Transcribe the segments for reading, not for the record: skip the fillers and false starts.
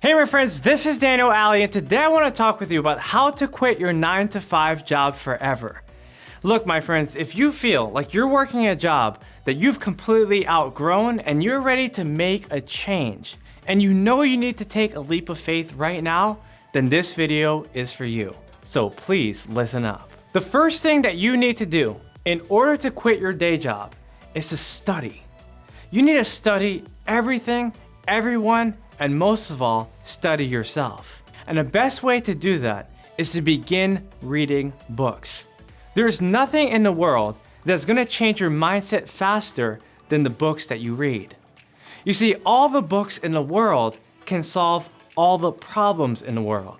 Hey my friends, this is Daniel Alley, and today I want to talk with you about how to quit your 9-to-5 job forever. Look my friends, if you feel like you're working a job that you've completely outgrown and you're ready to make a change, and you know you need to take a leap of faith right now, then this video is for you. So please listen up. The first thing that you need to do in order to quit your day job is to study. You need to study everything, everyone, and most of all, study yourself. And the best way to do that is to begin reading books. There's nothing in the world that's gonna change your mindset faster than the books that you read. You see, all the books in the world can solve all the problems in the world.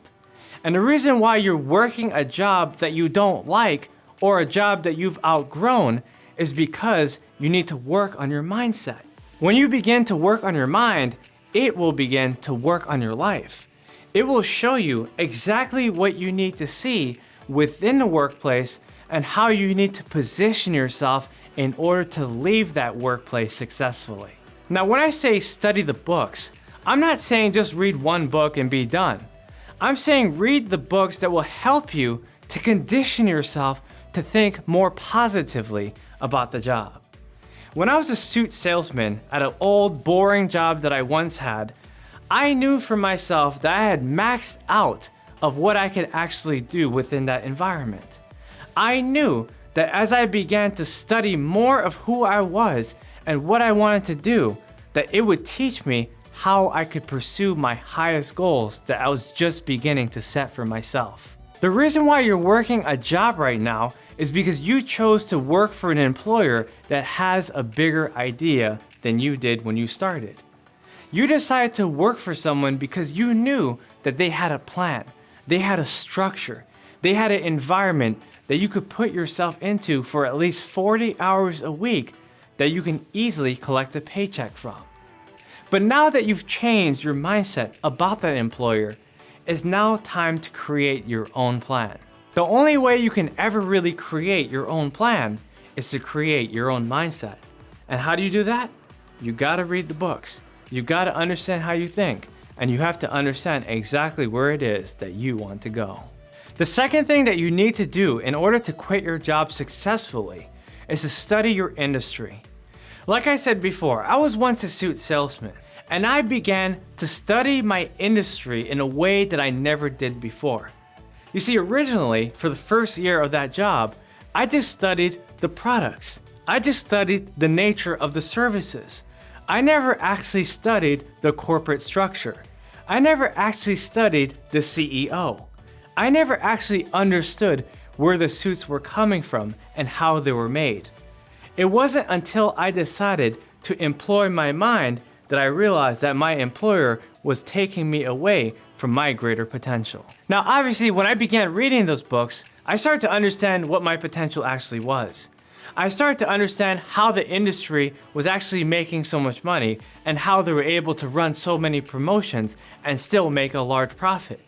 And the reason why you're working a job that you don't like or a job that you've outgrown is because you need to work on your mindset. When you begin to work on your mind, it will begin to work on your life. It will show you exactly what you need to see within the workplace and how you need to position yourself in order to leave that workplace successfully. Now, when I say study the books, I'm not saying just read one book and be done. I'm saying read the books that will help you to condition yourself to think more positively about the job. When I was a suit salesman at an old, boring job that I once had, I knew for myself that I had maxed out of what I could actually do within that environment. I knew that as I began to study more of who I was and what I wanted to do, that it would teach me how I could pursue my highest goals that I was just beginning to set for myself. The reason why you're working a job right now is because you chose to work for an employer that has a bigger idea than you did when you started. You decided to work for someone because you knew that they had a plan, they had a structure, they had an environment that you could put yourself into for at least 40 hours a week that you can easily collect a paycheck from. But now that you've changed your mindset about that employer, it's now time to create your own plan. The only way you can ever really create your own plan is to create your own mindset. And how do you do that? You gotta read the books. You gotta understand how you think, and you have to understand exactly where it is that you want to go. The second thing that you need to do in order to quit your job successfully is to study your industry. Like I said before, I was once a suit salesman, and I began to study my industry in a way that I never did before. You see, originally, for the first year of that job, I just studied the products. I just studied the nature of the services. I never actually studied the corporate structure. I never actually studied the CEO. I never actually understood where the suits were coming from and how they were made. It wasn't until I decided to employ my mind that I realized that my employer was taking me away from my greater potential. Now, obviously, when I began reading those books, I started to understand what my potential actually was. I started to understand how the industry was actually making so much money and how they were able to run so many promotions and still make a large profit.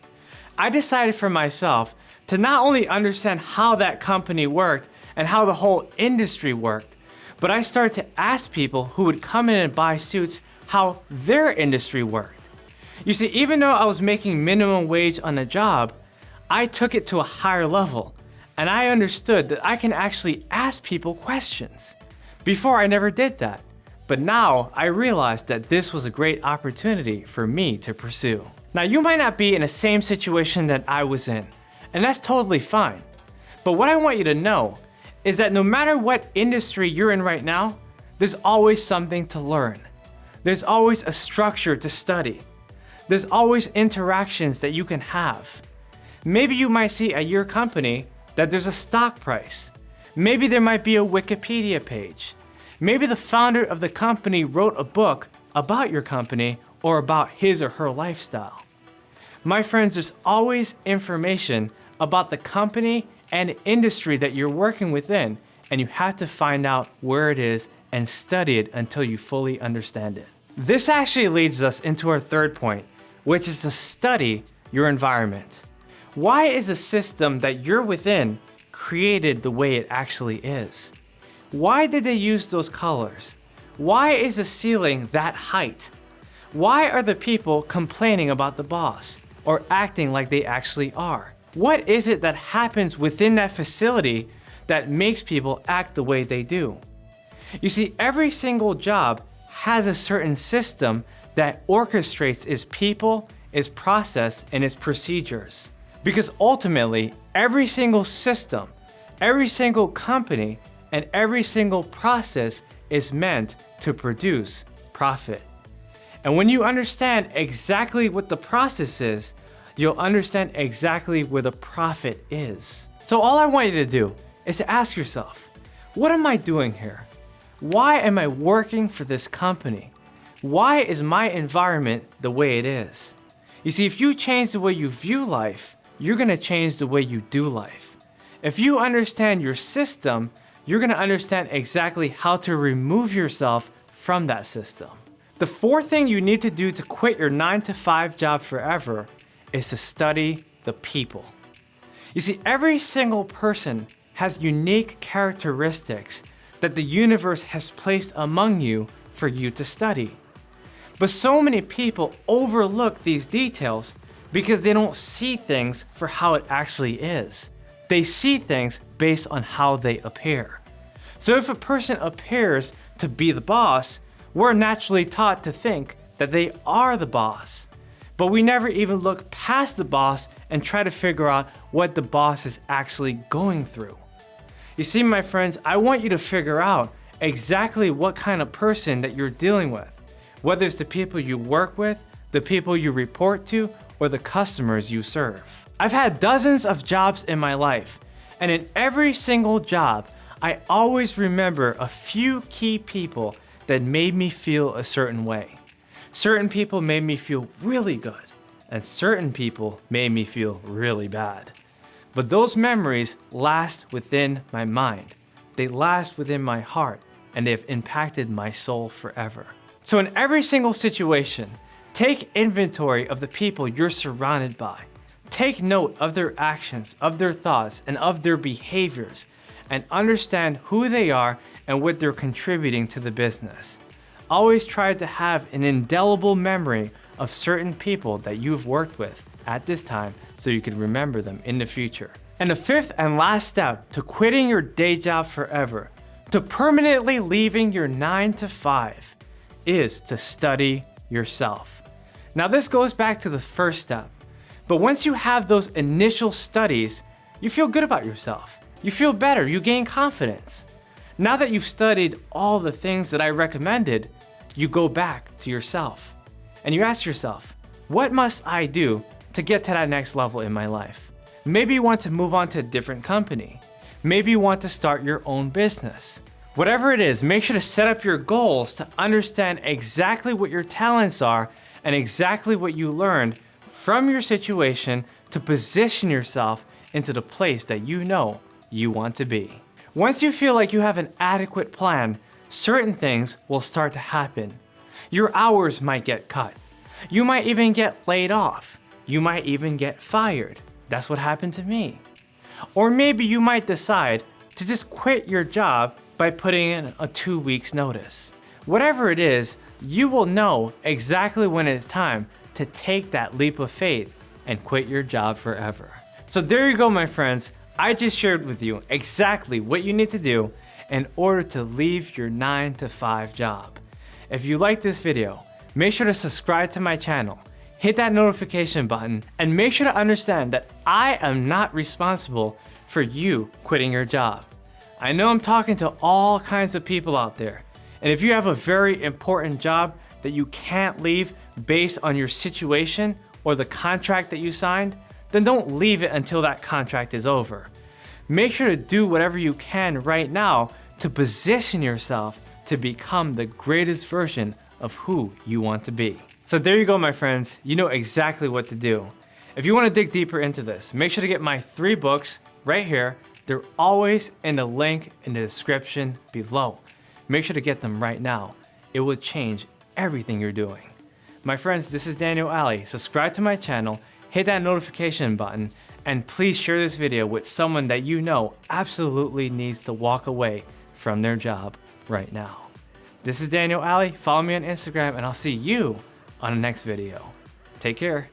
I decided for myself to not only understand how that company worked and how the whole industry worked, but I started to ask people who would come in and buy suits how their industry worked. You see, even though I was making minimum wage on a job, I took it to a higher level, and I understood that I can actually ask people questions. Before, I never did that, but now I realized that this was a great opportunity for me to pursue. Now, you might not be in the same situation that I was in, and that's totally fine. But what I want you to know is that no matter what industry you're in right now, there's always something to learn. There's always a structure to study. There's always interactions that you can have. Maybe you might see at your company that there's a stock price. Maybe there might be a Wikipedia page. Maybe the founder of the company wrote a book about your company or about his or her lifestyle. My friends, there's always information about the company and industry that you're working within, and you have to find out where it is and study it until you fully understand it. This actually leads us into our third point, which is to study your environment. Why is the system that you're within created the way it actually is? Why did they use those colors? Why is the ceiling that height? Why are the people complaining about the boss or acting like they actually are? What is it that happens within that facility that makes people act the way they do? You see, every single job has a certain system that orchestrates its people, its process, and its procedures. Because ultimately, every single system, every single company, and every single process is meant to produce profit. And when you understand exactly what the process is, you'll understand exactly where the profit is. So all I want you to do is to ask yourself, what am I doing here? Why am I working for this company? Why is my environment the way it is? You see, if you change the way you view life, you're gonna change the way you do life. If you understand your system, you're gonna understand exactly how to remove yourself from that system. The fourth thing you need to do to quit your 9-to-5 job forever is to study the people. You see, every single person has unique characteristics that the universe has placed among you for you to study. But so many people overlook these details because they don't see things for how it actually is. They see things based on how they appear. So if a person appears to be the boss, we're naturally taught to think that they are the boss. But we never even look past the boss and try to figure out what the boss is actually going through. You see, my friends, I want you to figure out exactly what kind of person that you're dealing with, whether it's the people you work with, the people you report to, or the customers you serve. I've had dozens of jobs in my life, and in every single job, I always remember a few key people that made me feel a certain way. Certain people made me feel really good, and certain people made me feel really bad. But those memories last within my mind. They last within my heart, and they have impacted my soul forever. So in every single situation, take inventory of the people you're surrounded by. Take note of their actions, of their thoughts, and of their behaviors, and understand who they are and what they're contributing to the business. Always try to have an indelible memory of certain people that you've worked with at this time so you can remember them in the future. And the fifth and last step to quitting your day job forever, to permanently leaving your 9-to-5, is to study yourself. Now this goes back to the first step, but once you have those initial studies, you feel good about yourself. You feel better, you gain confidence. Now that you've studied all the things that I recommended, you go back to yourself and you ask yourself, what must I do to get to that next level in my life? Maybe you want to move on to a different company. Maybe you want to start your own business. Whatever it is, make sure to set up your goals to understand exactly what your talents are and exactly what you learned from your situation to position yourself into the place that you know you want to be. Once you feel like you have an adequate plan, certain things will start to happen. Your hours might get cut. You might even get laid off. You might even get fired. That's what happened to me. Or maybe you might decide to just quit your job by putting in a 2 weeks notice. Whatever it is, you will know exactly when it's time to take that leap of faith and quit your job forever. So there you go, my friends. I just shared with you exactly what you need to do in order to leave your 9-to-5 job. If you like this video, make sure to subscribe to my channel, hit that notification button, and make sure to understand that I am not responsible for you quitting your job. I know I'm talking to all kinds of people out there, and if you have a very important job that you can't leave based on your situation or the contract that you signed, then don't leave it until that contract is over. Make sure to do whatever you can right now to position yourself to become the greatest version of who you want to be. So there you go, my friends. You know exactly what to do. If you want to dig deeper into this, make sure to get my 3 books right here. They're always in the link in the description below. Make sure to get them right now. It will change everything you're doing. My friends, this is Daniel Ali. Subscribe to my channel, hit that notification button, and please share this video with someone that you know absolutely needs to walk away from their job right now. This is Daniel Ali. Follow me on Instagram, and I'll see you on the next video. Take care.